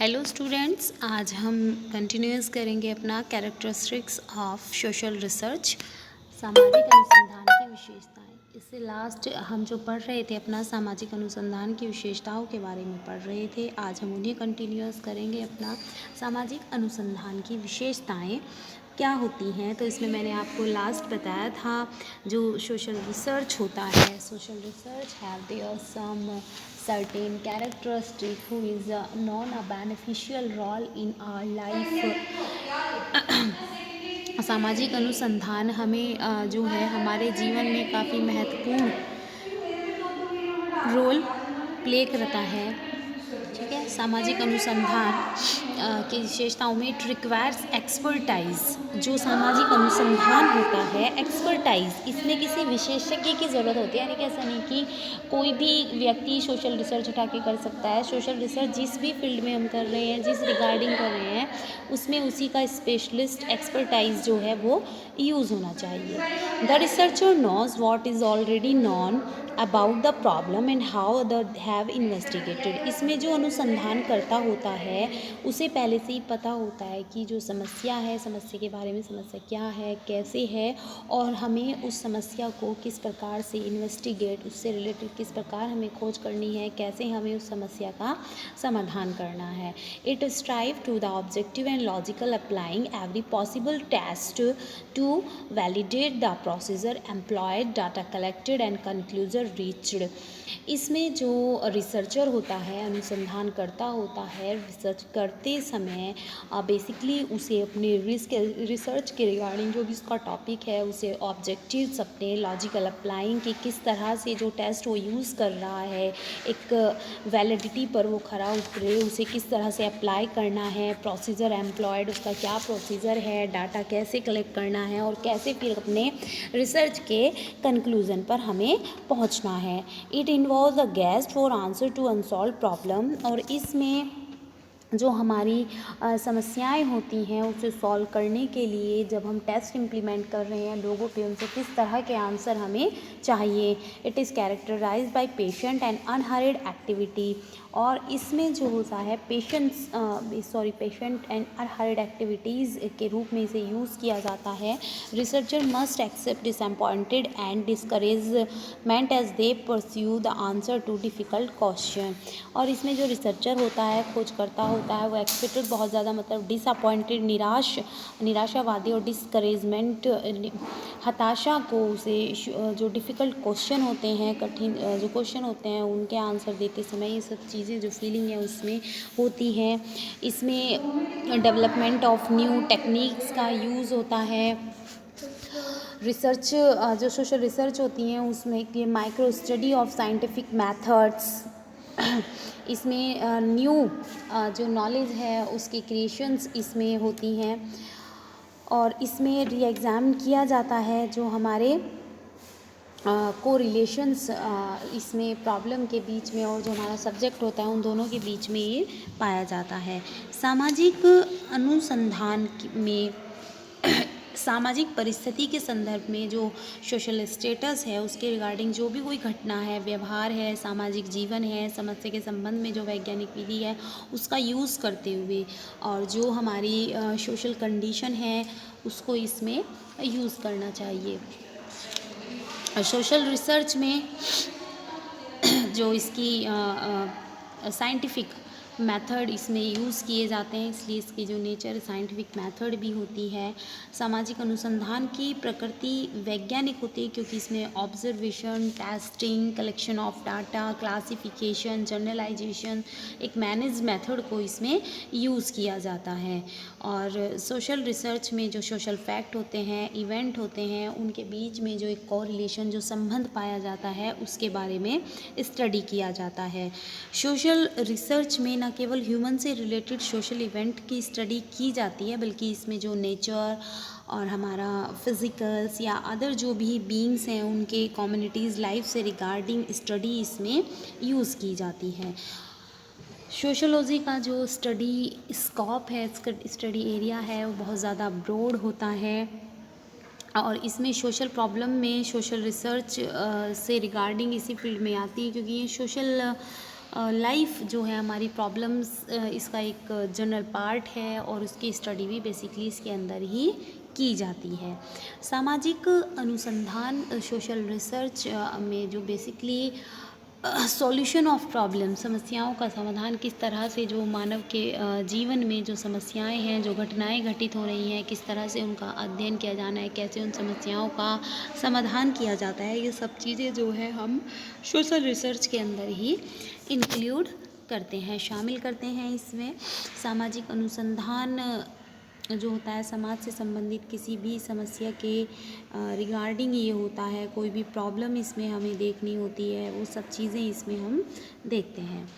Hello students, आज हम continuous करेंगे अपना कैरेक्टरिस्टिक्स ऑफ सोशल रिसर्च, सामाजिक अनुसंधान की विशेषताएं। इससे लास्ट हम जो पढ़ रहे थे अपना सामाजिक अनुसंधान की विशेषताओं के बारे में पढ़ रहे थे। आज हम उन्हें कंटिन्यूस करेंगे। अपना सामाजिक अनुसंधान की विशेषताएं क्या होती हैं, तो इसमें मैंने आपको लास्ट बताया था जो सोशल रिसर्च होता है, social research have their some certain characteristic who is known a beneficial role in our life। सामाजिक अनुसंधान हमें जो है हमारे जीवन में काफ़ी महत्वपूर्ण रोल प्ले करता है। ठीक है, सामाजिक अनुसंधान की विशेषताओं में इट रिक्वायर्स एक्सपर्टाइज। जो सामाजिक अनुसंधान होता है, एक्सपर्टाइज, इसमें किसी विशेषज्ञ की ज़रूरत होती है। यानी कि ऐसा नहीं कि कोई भी व्यक्ति सोशल रिसर्च उठा के कर सकता है। सोशल रिसर्च जिस भी फील्ड में हम कर रहे हैं, जिस रिगार्डिंग कर रहे हैं, उसमें उसी का स्पेशलिस्ट एक्सपर्टाइज जो है वो यूज़ होना चाहिए। The researcher knows what is already known about the problem and how other have investigated. इसमें जो अनुसंधान करता होता है उसे पहले से ही पता होता है कि जो समस्या है, समस्या के बारे में, समस्या क्या है, कैसे है, और हमें उस समस्या को किस प्रकार से इन्वेस्टिगेट, उससे रिलेटेड किस प्रकार हमें खोज करनी है, कैसे हमें उस समस्या का समाधान करना है। It strive to the objective and logical applying every possible test to validate the procedure employed, data collected and conclusion reached. इसमें जो रिसर्चर होता है, अनुसंधान करता होता है, रिसर्च करते समय बेसिकली उसे अपने रिसर्च के रिगार्डिंग जो भी उसका टॉपिक है उसे ऑब्जेक्टिव्स अपने लॉजिकल अप्लाइंग कि किस तरह से जो टेस्ट वो यूज़ कर रहा है एक वैलिडिटी पर वो खरा उतरे, उसे किस तरह से अप्लाई करना है, प्रोसीजर एम्प्लॉयड उसका क्या प्रोसीजर है, डाटा कैसे कलेक्ट करना है और कैसे फिर अपने रिसर्च के कंक्लूज़न पर हमें पहुंचना है। It involves a guest for answer to unsolve problem. और इसमें जो हमारी समस्याएं होती हैं उसे सॉल्व करने के लिए जब हम टेस्ट इम्प्लीमेंट कर रहे हैं लोगों पे, उनसे किस तरह के आंसर हमें चाहिए। It is characterised by patient and unhurried activity. और इसमें जो होता है पेशेंट एंड अनहरिड एक्टिविटीज़ के रूप में इसे यूज़ किया जाता है। Researcher must accept disappointed and discouragement as they pursue the answer to difficult question. और इसमें जो रिसर्चर होता है, खोजकर्ता होता है, वो एक्सपेक्टेड बहुत ज़्यादा मतलब डिसअपॉइंटेड, निराशावादी, और डिस्करेजमेंट हताशा को उसे जो डिफ़िकल्ट क्वेश्चन होते हैं, कठिन जो क्वेश्चन होते हैं उनके आंसर देते समय ये सब चीज़ें जो फीलिंग है उसमें होती हैं। इसमें डेवलपमेंट ऑफ न्यू टेक्निक्स का यूज़ होता है। रिसर्च जो सोशल रिसर्च होती हैं उसमें कि micro study of scientific methods, इसमें न्यू जो नॉलेज है उसकी क्रिएशंस इसमें होती हैं। और इसमें री एग्ज़ाम किया जाता है जो हमारे को रिलेशंस इसमें प्रॉब्लम के बीच में और जो हमारा सब्जेक्ट होता है उन दोनों के बीच में ये पाया जाता है। सामाजिक अनुसंधान में सामाजिक परिस्थिति के संदर्भ में जो सोशल स्टेटस है उसके रिगार्डिंग जो भी कोई घटना है, व्यवहार है, सामाजिक जीवन है, समस्या के संबंध में जो वैज्ञानिक विधि है उसका यूज़ करते हुए और जो हमारी सोशल कंडीशन है उसको इसमें यूज़ करना चाहिए। सोशल रिसर्च में जो इसकी साइंटिफिक मेथड इसमें यूज़ किए जाते हैं, इसलिए इसकी जो नेचर साइंटिफिक मेथड भी होती है। सामाजिक अनुसंधान की प्रकृति वैज्ञानिक होती है क्योंकि इसमें observation, testing, collection of data, classification, journalisation, एक मैनेज मेथड को इसमें यूज़ किया जाता है। और सोशल रिसर्च में जो सोशल फैक्ट होते हैं, इवेंट होते हैं, उनके बीच में जो एक कोरिलेशन, जो संबंध पाया जाता है उसके बारे में स्टडी किया जाता है। सोशल रिसर्च में न केवल ह्यूमन से रिलेटेड सोशल इवेंट की स्टडी की जाती है बल्कि इसमें जो नेचर और हमारा फिज़िकल्स या अदर जो भी बीइंग्स हैं उनके कम्युनिटीज़ लाइफ से रिगार्डिंग स्टडी इसमें यूज़ की जाती है। सोशोलॉजी का जो स्टडी स्कोप है, स्टडी एरिया है, वो बहुत ज़्यादा ब्रॉड होता है और इसमें सोशल प्रॉब्लम में सोशल रिसर्च से रिगार्डिंग इसी फील्ड में आती है क्योंकि ये सोशल लाइफ जो है हमारी प्रॉब्लम्स इसका एक जनरल पार्ट है और उसकी स्टडी भी बेसिकली इसके अंदर ही की जाती है। सामाजिक अनुसंधान सोशल रिसर्च में जो बेसिकली सॉल्यूशन ऑफ प्रॉब्लम समस्याओं का समाधान किस तरह से जो मानव के जीवन में जो समस्याएं हैं, जो घटनाएं घटित हो रही हैं, किस तरह से उनका अध्ययन किया जाना है, कैसे उन समस्याओं का समाधान किया जाता है, ये सब चीज़ें जो है हम सोशल रिसर्च के अंदर ही इंक्लूड करते हैं, शामिल करते हैं। इसमें सामाजिक अनुसंधान जो होता है समाज से संबंधित किसी भी समस्या के रिगार्डिंग ये होता है, कोई भी प्रॉब्लम इसमें हमें देखनी होती है, वो सब चीज़ें इसमें हम देखते हैं।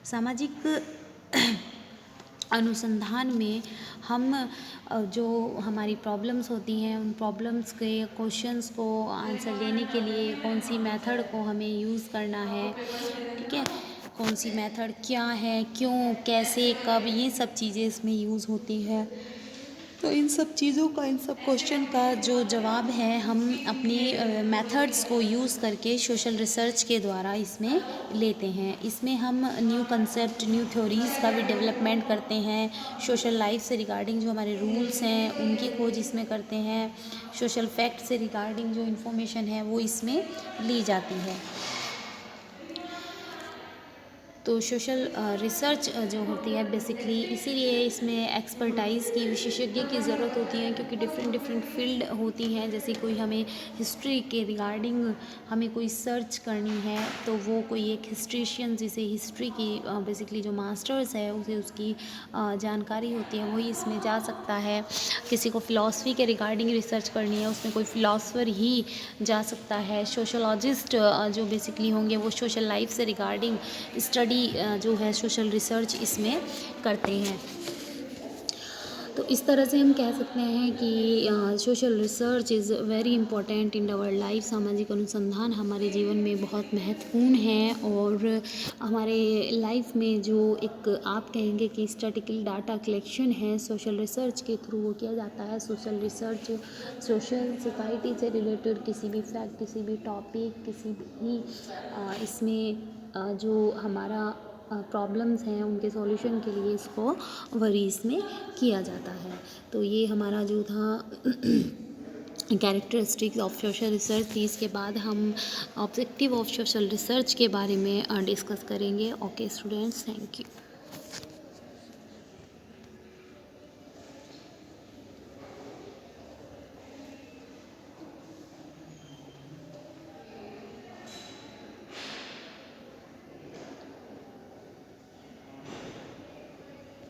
सामाजिक अनुसंधान में हम जो हमारी प्रॉब्लम्स होती हैं उन प्रॉब्लम्स के क्वेश्चंस को आंसर देने के लिए कौन सी मेथड को हमें यूज़ करना है, ठीक है, कौन सी मेथड क्या है, क्यों, कैसे, कब, ये सब चीज़ें इसमें यूज़ होती है। तो इन सब चीज़ों का, इन सब क्वेश्चन का जो जवाब है हम अपनी मेथड्स को यूज़ करके सोशल रिसर्च के द्वारा इसमें लेते हैं। इसमें हम न्यू कंसेप्ट, न्यू थ्योरीज़ का भी डेवलपमेंट करते हैं। सोशल लाइफ से रिगार्डिंग जो हमारे रूल्स हैं उनकी खोज इसमें करते हैं। सोशल फैक्ट से रिगार्डिंग जो इन्फॉर्मेशन है वो इसमें ली जाती है। तो सोशल रिसर्च जो होती है बेसिकली इसीलिए इसमें एक्सपर्टाइज़ की, विशेषज्ञ की ज़रूरत होती है, क्योंकि डिफरेंट फील्ड होती हैं। जैसे कोई हमें हिस्ट्री के रिगार्डिंग हमें कोई सर्च करनी है तो वो कोई एक हिस्ट्रीशियन जिसे हिस्ट्री की बेसिकली जो मास्टर्स है उसे उसकी जानकारी होती है वही इसमें जा सकता है। किसी को फ़िलासफ़ी के रिगार्डिंग रिसर्च करनी है उसमें कोई फ़िलासफ़र ही जा सकता है। सोशलॉजिस्ट जो बेसिकली होंगे वो सोशल लाइफ से रिगार्डिंग स्टडी जो है सोशल रिसर्च इसमें करते हैं। तो इस तरह से हम कह सकते हैं कि social research is very important in our life. सामाजिक अनुसंधान हमारे जीवन में बहुत महत्वपूर्ण है और हमारे लाइफ में जो एक आप कहेंगे कि स्टैटिकल डाटा कलेक्शन है सोशल रिसर्च के थ्रू वो किया जाता है। सोशल रिसर्च सोशल सोसाइटी से रिलेटेड किसी भी फैक्ट, किसी भी टॉपिक, किसी भी इसमें जो हमारा प्रॉब्लम्स हैं उनके सॉल्यूशन के लिए इसको वरीज में किया जाता है। तो ये हमारा जो था कैरेक्टरिस्टिक्स ऑफ सोशल रिसर्च थी। इसके बाद हम ऑब्जेक्टिव ऑफ सोशल रिसर्च के बारे में डिस्कस करेंगे। Okay students, thank you.